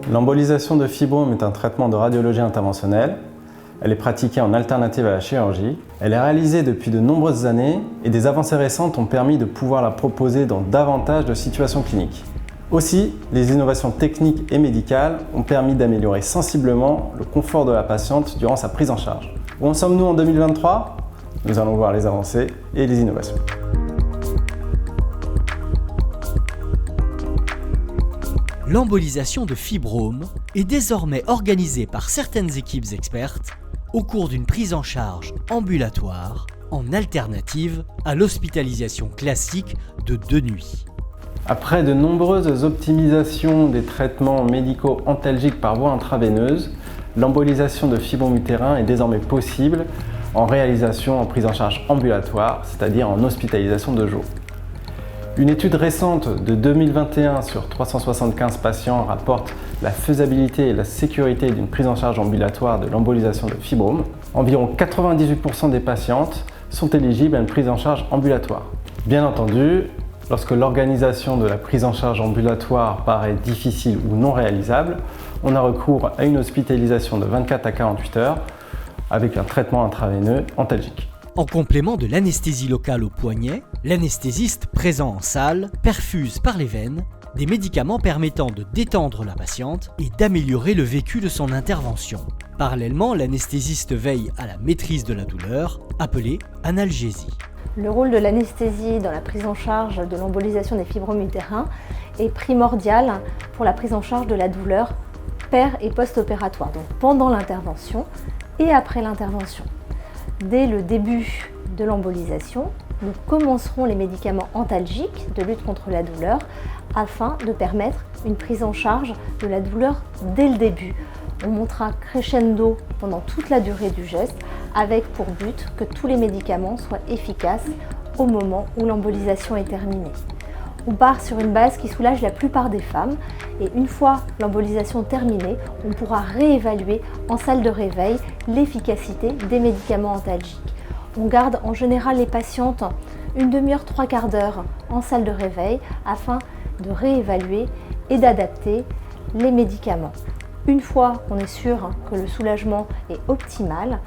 L'embolisation de fibrome est un traitement de radiologie interventionnelle. Elle est pratiquée en alternative à la chirurgie. Elle est réalisée depuis de nombreuses années et des avancées récentes ont permis de pouvoir la proposer dans davantage de situations cliniques. Aussi, les innovations techniques et médicales ont permis d'améliorer sensiblement le confort de la patiente durant sa prise en charge. Où en sommes-nous en 2023 ? Nous allons voir les avancées et les innovations. L'embolisation de fibrome est désormais organisée par certaines équipes expertes au cours d'une prise en charge ambulatoire en alternative à l'hospitalisation classique de 2 nuits. Après de nombreuses optimisations des traitements médicaux antalgiques par voie intraveineuse, l'embolisation de fibrome utérin est désormais possible en réalisation en prise en charge ambulatoire, c'est-à-dire en hospitalisation de jour. Une étude récente de 2021 sur 375 patients rapporte la faisabilité et la sécurité d'une prise en charge ambulatoire de l'embolisation de fibrome. Environ 98% des patientes sont éligibles à une prise en charge ambulatoire. Bien entendu, lorsque l'organisation de la prise en charge ambulatoire paraît difficile ou non réalisable, on a recours à une hospitalisation de 24 à 48 heures avec un traitement intraveineux antalgique. En complément de l'anesthésie locale au poignet, l'anesthésiste présent en salle perfuse par les veines des médicaments permettant de détendre la patiente et d'améliorer le vécu de son intervention. Parallèlement, l'anesthésiste veille à la maîtrise de la douleur, appelée analgésie. Le rôle de l'anesthésie dans la prise en charge de l'embolisation des fibromes utérins est primordial pour la prise en charge de la douleur per- et post-opératoire, donc pendant l'intervention et après l'intervention. Dès le début de l'embolisation, nous commencerons les médicaments antalgiques de lutte contre la douleur afin de permettre une prise en charge de la douleur dès le début. On montera crescendo pendant toute la durée du geste avec pour but que tous les médicaments soient efficaces au moment où l'embolisation est terminée. On part sur une base qui soulage la plupart des femmes et une fois l'embolisation terminée, on pourra réévaluer en salle de réveil l'efficacité des médicaments antalgiques. On garde en général les patientes une demi-heure, 3/4 d'heure en salle de réveil afin de réévaluer et d'adapter les médicaments. Une fois qu'on est sûr que le soulagement est optimal,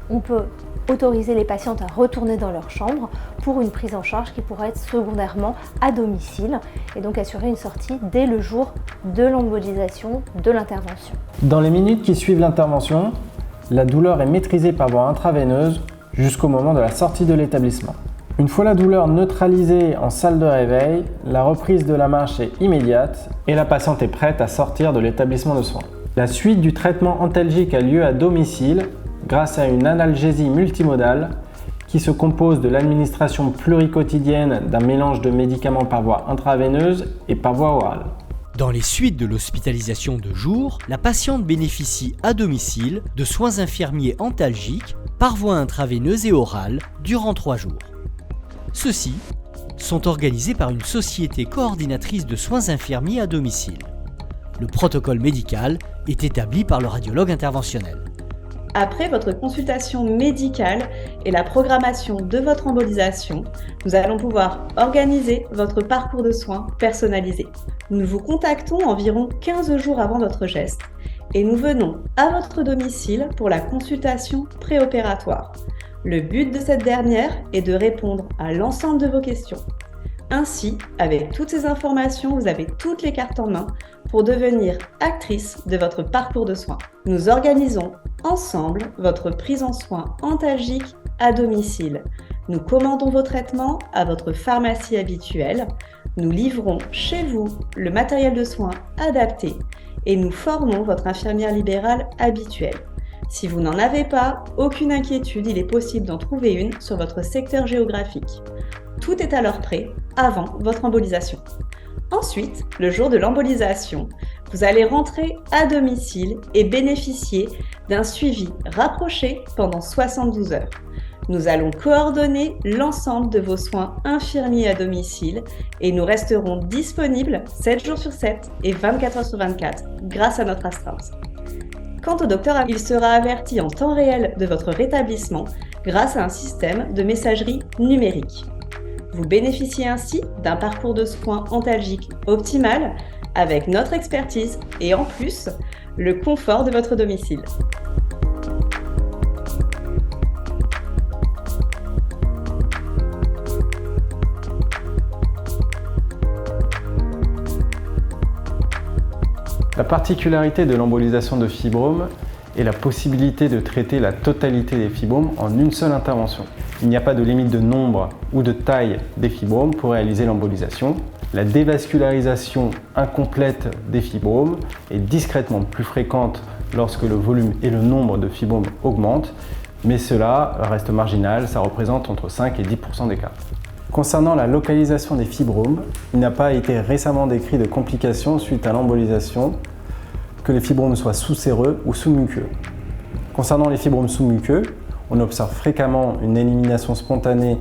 on peut autoriser les patientes à retourner dans leur chambre pour une prise en charge qui pourrait être secondairement à domicile et donc assurer une sortie dès le jour de l'embolisation de l'intervention. Dans les minutes qui suivent l'intervention, la douleur est maîtrisée par voie intraveineuse jusqu'au moment de la sortie de l'établissement. Une fois la douleur neutralisée en salle de réveil, la reprise de la marche est immédiate et la patiente est prête à sortir de l'établissement de soins. La suite du traitement antalgique a lieu à domicile grâce à une analgésie multimodale qui se compose de l'administration pluriquotidienne d'un mélange de médicaments par voie intraveineuse et par voie orale. Dans les suites de l'hospitalisation de jour, la patiente bénéficie à domicile de soins infirmiers antalgiques par voie intraveineuse et orale durant 3 jours. Ceux-ci sont organisés par une société coordinatrice de soins infirmiers à domicile. Le protocole médical est établi par le radiologue interventionnel. Après votre consultation médicale et la programmation de votre embolisation, nous allons pouvoir organiser votre parcours de soins personnalisé. Nous vous contactons environ 15 jours avant votre geste et nous venons à votre domicile pour la consultation préopératoire. Le but de cette dernière est de répondre à l'ensemble de vos questions. Ainsi, avec toutes ces informations, vous avez toutes les cartes en main pour devenir actrice de votre parcours de soins. Nous organisons ensemble votre prise en soins antalgique à domicile. Nous commandons vos traitements à votre pharmacie habituelle. Nous livrons chez vous le matériel de soins adapté et nous formons votre infirmière libérale habituelle. Si vous n'en avez pas, aucune inquiétude, il est possible d'en trouver une sur votre secteur géographique. Tout est alors prêt avant votre embolisation. Ensuite, le jour de l'embolisation, vous allez rentrer à domicile et bénéficier d'un suivi rapproché pendant 72 heures. Nous allons coordonner l'ensemble de vos soins infirmiers à domicile et nous resterons disponibles 7 jours sur 7 et 24 heures sur 24 grâce à notre astreinte. Quant au docteur, il sera averti en temps réel de votre rétablissement grâce à un système de messagerie numérique. Vous bénéficiez ainsi d'un parcours de soins antalgiques optimal avec notre expertise et en plus, le confort de votre domicile. La particularité de l'embolisation de fibromes est la possibilité de traiter la totalité des fibromes en une seule intervention. Il n'y a pas de limite de nombre ou de taille des fibromes pour réaliser l'embolisation. La dévascularisation incomplète des fibromes est discrètement plus fréquente lorsque le volume et le nombre de fibromes augmentent, mais cela reste marginal, ça représente entre 5 et 10% des cas. Concernant la localisation des fibromes, il n'a pas été récemment décrit de complications suite à l'embolisation, que les fibromes soient sous-séreux ou sous-muqueux. Concernant les fibromes sous-muqueux, on observe fréquemment une élimination spontanée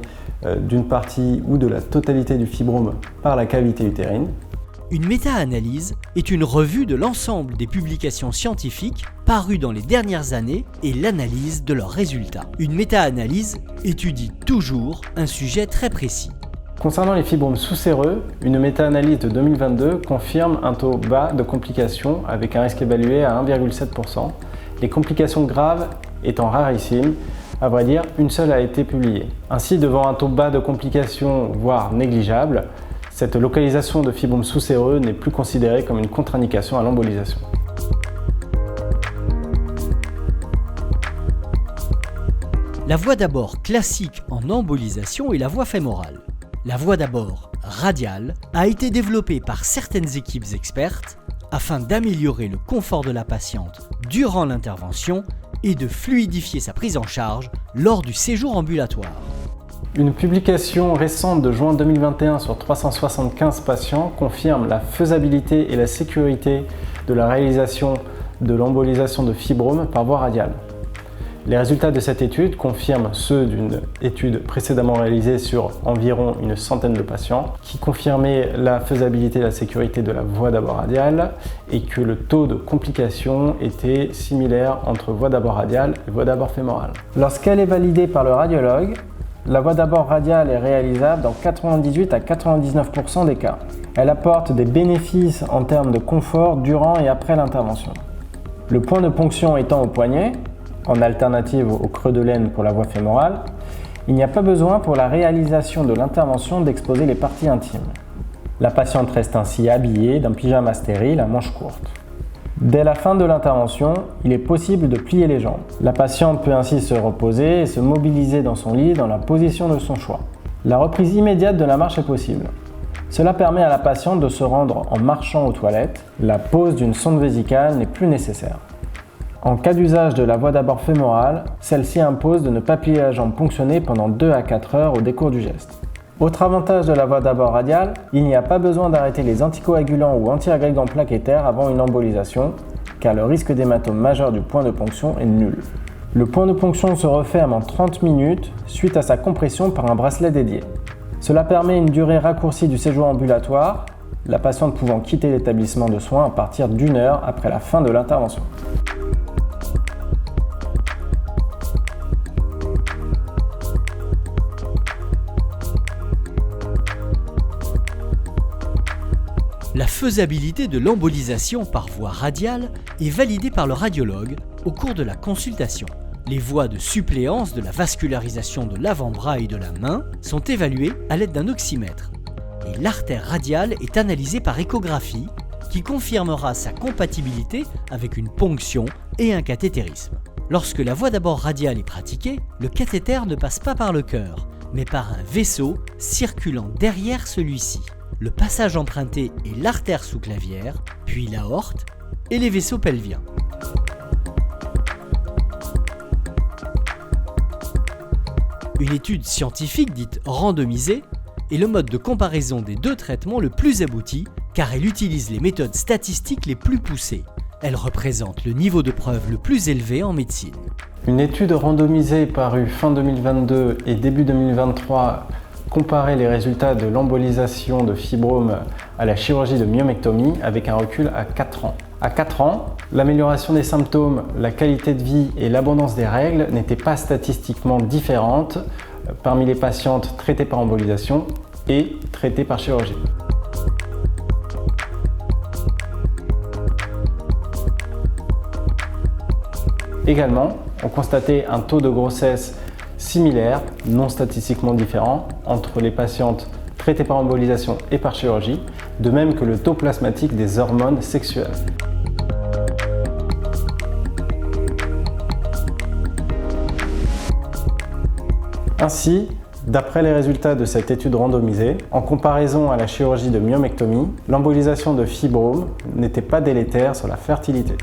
d'une partie ou de la totalité du fibrome par la cavité utérine. Une méta-analyse est une revue de l'ensemble des publications scientifiques parues dans les dernières années et l'analyse de leurs résultats. Une méta-analyse étudie toujours un sujet très précis. Concernant les fibromes sous-séreux, une méta-analyse de 2022 confirme un taux bas de complications avec un risque évalué à 1,7%. Les complications graves étant rarissimes, à vrai dire, une seule a été publiée. Ainsi, devant un taux bas de complications, voire négligeable, cette localisation de fibromes sous-séreux n'est plus considérée comme une contre-indication à l'embolisation. La voie d'abord classique en embolisation est la voie fémorale. La voie d'abord radiale a été développée par certaines équipes expertes afin d'améliorer le confort de la patiente durant l'intervention et de fluidifier sa prise en charge lors du séjour ambulatoire. Une publication récente de juin 2021 sur 375 patients confirme la faisabilité et la sécurité de la réalisation de l'embolisation de fibromes par voie radiale. Les résultats de cette étude confirment ceux d'une étude précédemment réalisée sur environ une centaine de patients qui confirmait la faisabilité et la sécurité de la voie d'abord radiale et que le taux de complications était similaire entre voie d'abord radiale et voie d'abord fémorale. Lorsqu'elle est validée par le radiologue, la voie d'abord radiale est réalisable dans 98 à 99% des cas. Elle apporte des bénéfices en termes de confort durant et après l'intervention. Le point de ponction étant au poignet, en alternative au creux de l'aine pour la voie fémorale, il n'y a pas besoin pour la réalisation de l'intervention d'exposer les parties intimes. La patiente reste ainsi habillée d'un pyjama stérile à manches courtes. Dès la fin de l'intervention, il est possible de plier les jambes. La patiente peut ainsi se reposer et se mobiliser dans son lit dans la position de son choix. La reprise immédiate de la marche est possible. Cela permet à la patiente de se rendre en marchant aux toilettes. La pose d'une sonde vésicale n'est plus nécessaire. En cas d'usage de la voie d'abord fémorale, celle-ci impose de ne pas plier la jambe ponctionnée pendant 2 à 4 heures au décours du geste. Autre avantage de la voie d'abord radiale, il n'y a pas besoin d'arrêter les anticoagulants ou antiagrégants plaquettaires avant une embolisation, car le risque d'hématome majeur du point de ponction est nul. Le point de ponction se referme en 30 minutes suite à sa compression par un bracelet dédié. Cela permet une durée raccourcie du séjour ambulatoire, la patiente pouvant quitter l'établissement de soins à partir d'1 heure après la fin de l'intervention. La faisabilité de l'embolisation par voie radiale est validée par le radiologue au cours de la consultation. Les voies de suppléance de la vascularisation de l'avant-bras et de la main sont évaluées à l'aide d'un oxymètre et l'artère radiale est analysée par échographie qui confirmera sa compatibilité avec une ponction et un cathétérisme. Lorsque la voie d'abord radiale est pratiquée, le cathéter ne passe pas par le cœur, mais par un vaisseau circulant derrière celui-ci. Le passage emprunté est l'artère sous-clavière, puis l'aorte et les vaisseaux pelviens. Une étude scientifique dite randomisée est le mode de comparaison des deux traitements le plus abouti car elle utilise les méthodes statistiques les plus poussées. Elle représente le niveau de preuve le plus élevé en médecine. Une étude randomisée parue fin 2022 et début 2023 comparait les résultats de l'embolisation de fibromes à la chirurgie de myomectomie avec un recul à 4 ans. À 4 ans, l'amélioration des symptômes, la qualité de vie et l'abondance des règles n'étaient pas statistiquement différentes parmi les patientes traitées par embolisation et traitées par chirurgie. Également, on constatait un taux de grossesse similaire, non statistiquement différent, entre les patientes traitées par embolisation et par chirurgie, de même que le taux plasmatique des hormones sexuelles. Ainsi, d'après les résultats de cette étude randomisée, en comparaison à la chirurgie de myomectomie, l'embolisation de fibromes n'était pas délétère sur la fertilité.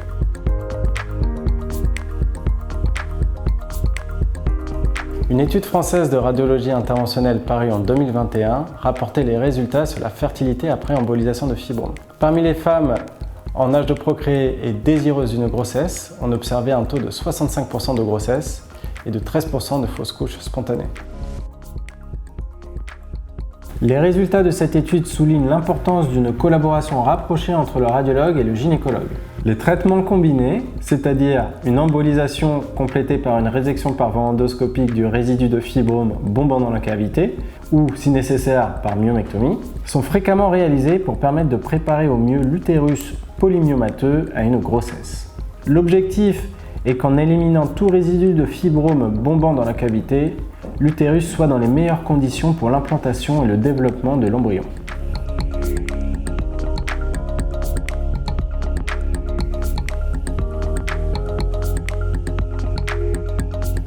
Une étude française de radiologie interventionnelle parue en 2021 rapportait les résultats sur la fertilité après embolisation de fibromes. Parmi les femmes en âge de procréer et désireuses d'une grossesse, on observait un taux de 65% de grossesse et de 13% de fausses couches spontanées. Les résultats de cette étude soulignent l'importance d'une collaboration rapprochée entre le radiologue et le gynécologue. Les traitements combinés, c'est-à-dire une embolisation complétée par une résection par voie endoscopique du résidu de fibrome bombant dans la cavité, ou si nécessaire par myomectomie, sont fréquemment réalisés pour permettre de préparer au mieux l'utérus polymyomateux à une grossesse. L'objectif est qu'en éliminant tout résidu de fibrome bombant dans la cavité, l'utérus soit dans les meilleures conditions pour l'implantation et le développement de l'embryon.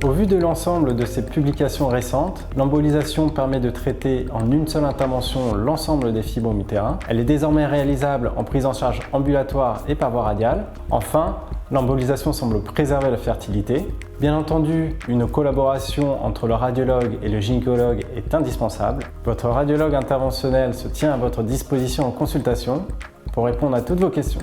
Au vu de l'ensemble de ces publications récentes, l'embolisation permet de traiter en une seule intervention l'ensemble des fibromes utérins. Elle est désormais réalisable en prise en charge ambulatoire et par voie radiale. Enfin, l'embolisation semble préserver la fertilité. Bien entendu, une collaboration entre le radiologue et le gynécologue est indispensable. Votre radiologue interventionnel se tient à votre disposition en consultation pour répondre à toutes vos questions.